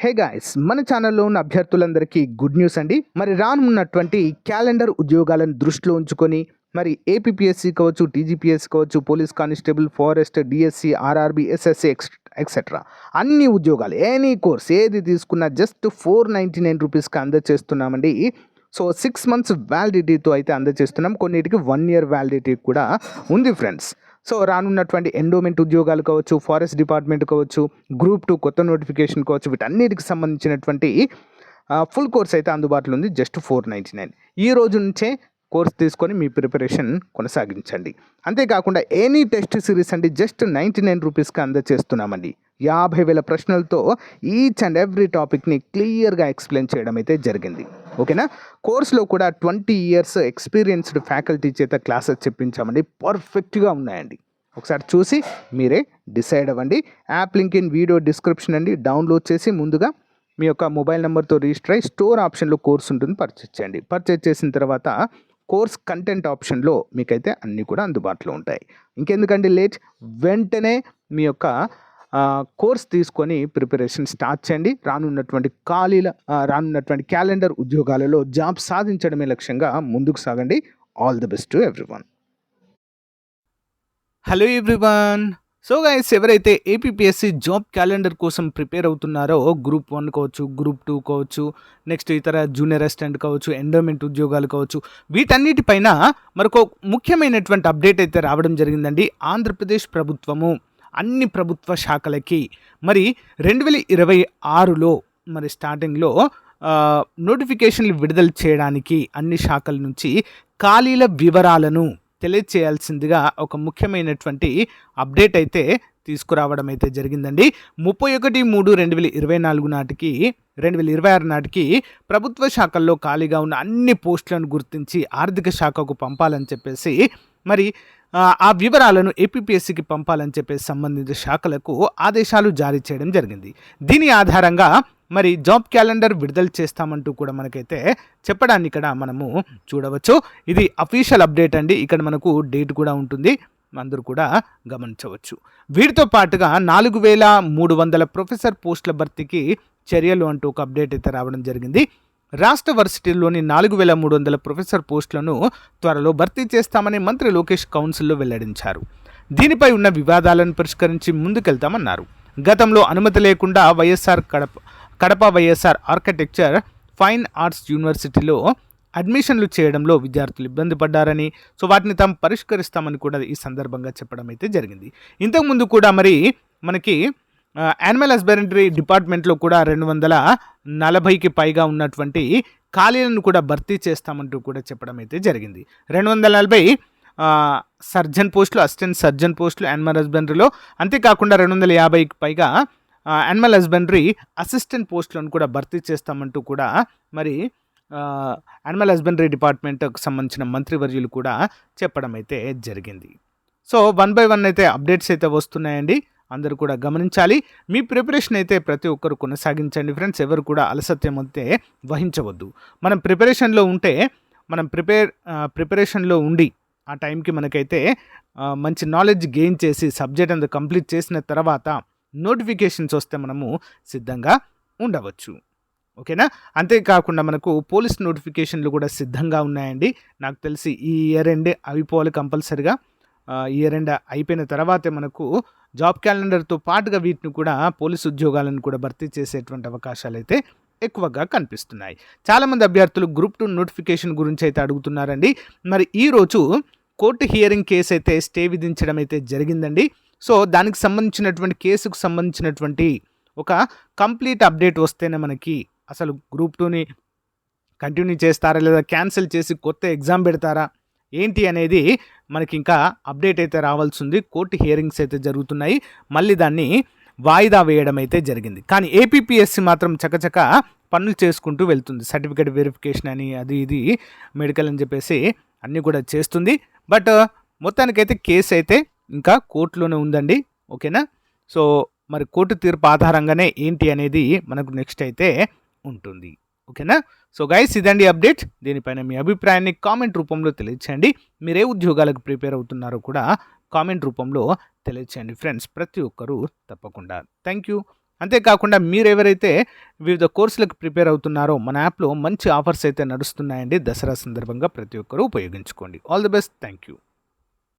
Hey guys, మన ఛానల్లో ఉన్న అభ్యర్థులందరికీ గుడ్ న్యూస్ అండి. మరి రానున్నటువంటి క్యాలెండర్ ఉద్యోగాలను దృష్టిలో ఉంచుకొని మరి ఏపీపీఎస్సీ కావచ్చు, టీజీపీఎస్సీ కావచ్చు, police constable, forest, DSC, RRB, SSC etcetera అన్ని ఉద్యోగాలు ఎనీ కోర్స్ ఏది తీసుకున్నా జస్ట్ 499 రూపీస్కి అందజేస్తున్నామండి. సో 6 months వ్యాలిడిటీతో అయితే అందజేస్తున్నాం. కొన్నిటికి 1 year వ్యాలిడిటీ కూడా ఉంది ఫ్రెండ్స్. సో రానున్నటువంటి ఎండోమెంట్ ఉద్యోగాలు కావచ్చు, ఫారెస్ట్ డిపార్ట్మెంట్ కావచ్చు, గ్రూప్ 2 కొత్త నోటిఫికేషన్ కావచ్చు, వీటన్నిటికి సంబంధించినటువంటి ఫుల్ కోర్స్ అయితే అందుబాటులో ఉంది. జస్ట్ 499. ఈ రోజు నుంచే కోర్స్ తీసుకొని మీ ప్రిపరేషన్ కొనసాగించండి. అంతేకాకుండా ఎనీ టెస్ట్ సిరీస్ అండి జస్ట్ 99 రూపీస్కి అందజేస్తున్నామండి. 50,000 ప్రశ్నలతో ఈచ్ అండ్ ఎవ్రీ టాపిక్ని క్లియర్గా ఎక్స్ప్లెయిన్ చేయడం అయితే జరిగింది. ఓకేనా. కోర్సులో కూడా 20 years ఎక్స్పీరియన్స్డ్ ఫ్యాకల్టీ చేత క్లాసెస్ చెప్పించామండి. పర్ఫెక్ట్గా ఉన్నాయండి. ఒకసారి చూసి మీరే డిసైడ్ అవ్వండి. App link in video description అండి. డౌన్లోడ్ చేసి ముందుగా మీ యొక్క మొబైల్ నెంబర్తో రిజిస్టర్ అయ్యి స్టోర్ ఆప్షన్లో కోర్స్ ఉంటుంది, పర్చేజ్ చేయండి. పర్చేజ్ చేసిన తర్వాత కోర్స్ కంటెంట్ ఆప్షన్లో మీకైతే అన్నీ కూడా అందుబాటులో ఉంటాయి. ఇంకెందుకండి లేట్, వెంటనే మీ యొక్క కోర్స్ తీసుకొని ప్రిపరేషన్ స్టార్ట్ చేయండి. రానున్నటువంటి క్యాలెండర్ ఉద్యోగాలలో జాబ్ సాధించడమే లక్ష్యంగా ముందుకు సాగండి. All the best to everyone. Hello everyone. So guys, ఎవరైతే ఏపీపీఎస్సీ జాబ్ క్యాలెండర్ కోసం ప్రిపేర్ అవుతున్నారో, గ్రూప్ 1 కావచ్చు, గ్రూప్ 2 కావచ్చు, నెక్స్ట్ ఇతర జూనియర్ అసిస్టెంట్ కావచ్చు, ఎండోమెంట్ ఉద్యోగాలు కావచ్చు, వీటన్నిటిపైన మరొక ముఖ్యమైనటువంటి అప్డేట్ అయితే రావడం జరిగిందండి. ఆంధ్రప్రదేశ్ ప్రభుత్వము అన్ని ప్రభుత్వ శాఖలకి మరి 2026లో మరి స్టార్టింగ్లో నోటిఫికేషన్లు విడుదల చేయడానికి అన్ని శాఖల నుంచి ఖాళీల వివరాలను తెలియచేయాల్సిందిగా ఒక ముఖ్యమైనటువంటి అప్డేట్ అయితే తీసుకురావడం అయితే జరిగిందండి. 31/3/2024 నాటికి 2026 నాటికి ప్రభుత్వ శాఖల్లో ఖాళీగా ఉన్న అన్ని పోస్టులను గుర్తించి ఆర్థిక శాఖకు పంపాలని చెప్పేసి మరి ఆ వివరాలను ఏపీపీఎస్సీకి పంపాలని చెప్పేసి సంబంధిత శాఖలకు ఆదేశాలు జారీ చేయడం జరిగింది. దీని ఆధారంగా మరి జాబ్ క్యాలెండర్ విడుదల చేస్తామంటూ కూడా మనకైతే చెప్పడాన్ని ఇక్కడ మనము చూడవచ్చు. ఇది అఫీషియల్ అప్డేట్ అండి. ఇక్కడ మనకు డేట్ కూడా ఉంటుంది, అందరూ కూడా గమనించవచ్చు. వీటితో పాటుగా 4,300 ప్రొఫెసర్ పోస్టుల భర్తీకి చర్యలు అంటూ ఒక అప్డేట్ అయితే రావడం జరిగింది. రాష్ట్ర వర్సిటీల్లోని 4,300 ప్రొఫెసర్ పోస్టులను త్వరలో భర్తీ చేస్తామని మంత్రి లోకేష్ కౌన్సిల్లో వెల్లడించారు. దీనిపై ఉన్న వివాదాలను పరిష్కరించి ముందుకెళ్తామన్నారు. గతంలో అనుమతి లేకుండా Kadapa YSR architecture fine arts యూనివర్సిటీలో అడ్మిషన్లు చేయడంలో విద్యార్థులు ఇబ్బంది పడ్డారని, సో వాటిని తాము పరిష్కరిస్తామని కూడా ఈ సందర్భంగా చెప్పడం అయితే జరిగింది. ఇంతకుముందు కూడా మరి మనకి యానిమల్ హస్బెండరీ డిపార్ట్మెంట్లో కూడా 240కి పైగా ఉన్నటువంటి ఖాళీలను కూడా భర్తీ చేస్తామంటూ కూడా చెప్పడం అయితే జరిగింది. 240 సర్జన్ పోస్టులు, అసిస్టెంట్ సర్జన్ పోస్టులు యానిమల్ హస్బెండరీలో, అంతేకాకుండా 250కి పైగా యానిమల్ హస్బెండరీ అసిస్టెంట్ పోస్టులను కూడా భర్తీ చేస్తామంటూ కూడా మరి యానిమల్ హస్బెండరీ డిపార్ట్మెంట్కి సంబంధించిన మంత్రివర్యులు కూడా చెప్పడం అయితే జరిగింది. సో 1 by 1 అయితే అప్డేట్స్ అయితే వస్తున్నాయండి. అందరూ కూడా గమనించాలి. మీ ప్రిపరేషన్ అయితే ప్రతి ఒక్కరు కొనసాగించండి ఫ్రెండ్స్. ఎవరు కూడా అలసత్యం అయితే వహించవద్దు. మనం ప్రిపరేషన్లో ఉంటే ప్రిపరేషన్లో ఉండి ఆ టైంకి మనకైతే మంచి నాలెడ్జ్ గెయిన్ చేసి సబ్జెక్ట్ అంతా కంప్లీట్ చేసిన తర్వాత నోటిఫికేషన్స్ వస్తే మనము సిద్ధంగా ఉండవచ్చు. ఓకేనా. అంతేకాకుండా మనకు పోలీస్ నోటిఫికేషన్లు కూడా సిద్ధంగా ఉన్నాయండి. నాకు తెలిసి ఈ ఇయర్ ఎండే అయిపోవాలి కంపల్సరిగా. ఇయర్ ఎండ్ అయిపోయిన తర్వాతే మనకు జాబ్ క్యాలెండర్తో పాటుగా వీటిని కూడా పోలీసు ఉద్యోగాలను కూడా భర్తీ చేసేటువంటి అవకాశాలు అయితే ఎక్కువగా కనిపిస్తున్నాయి. చాలామంది అభ్యర్థులు గ్రూప్ 2 నోటిఫికేషన్ గురించి అయితే అడుగుతున్నారండి. మరి ఈరోజు కోర్టు హియరింగ్ కేసు అయితే స్టే విధించడం అయితే జరిగిందండి. సో దానికి సంబంధించినటువంటి కేసుకు సంబంధించినటువంటి ఒక కంప్లీట్ అప్డేట్ వస్తేనే మనకి అసలు గ్రూప్ 2ని కంటిన్యూ చేస్తారా లేదా క్యాన్సిల్ చేసి కొత్త ఎగ్జామ్ పెడతారా ఏంటి అనేది మనకి ఇంకా అప్డేట్ అయితే రావాల్సి ఉంది. కోర్టు హియరింగ్స్ అయితే జరుగుతున్నాయి. మళ్ళీ దాన్ని వాయిదా వేయడం అయితే జరిగింది. కానీ ఏపీపీఎస్సీ మాత్రం చకచక పనులు చేసుకుంటూ వెళ్తుంది. సర్టిఫికేట్ వెరిఫికేషన్ అని అది ఇది మెడికల్ అని చెప్పేసి అన్నీ కూడా చేస్తుంది. బట్ మొత్తానికైతే కేసు అయితే ఇంకా కోర్టులోనే ఉందండి. ఓకేనా. సో మరి కోర్టు తీర్పు ఆధారంగానే ఏంటి అనేది మనకు నెక్స్ట్ అయితే ఉంటుంది. ఓకేనా. సో గైస్, ఇదండి అప్డేట్. దీనిపైన మీ అభిప్రాయాన్ని కామెంట్ రూపంలో తెలియచేయండి. మీరు ఏ ఉద్యోగాలకు ప్రిపేర్ అవుతున్నారో కూడా కామెంట్ రూపంలో తెలియచేయండి ఫ్రెండ్స్. ప్రతి ఒక్కరూ తప్పకుండా. Thank you. అంతేకాకుండా మీరెవరైతే వివిధ కోర్సులకు ప్రిపేర్ అవుతున్నారో మన యాప్లో మంచి ఆఫర్స్ అయితే నడుస్తున్నాయండి. దసరా సందర్భంగా ప్రతి ఒక్కరూ ఉపయోగించుకోండి. All the best. Thank you.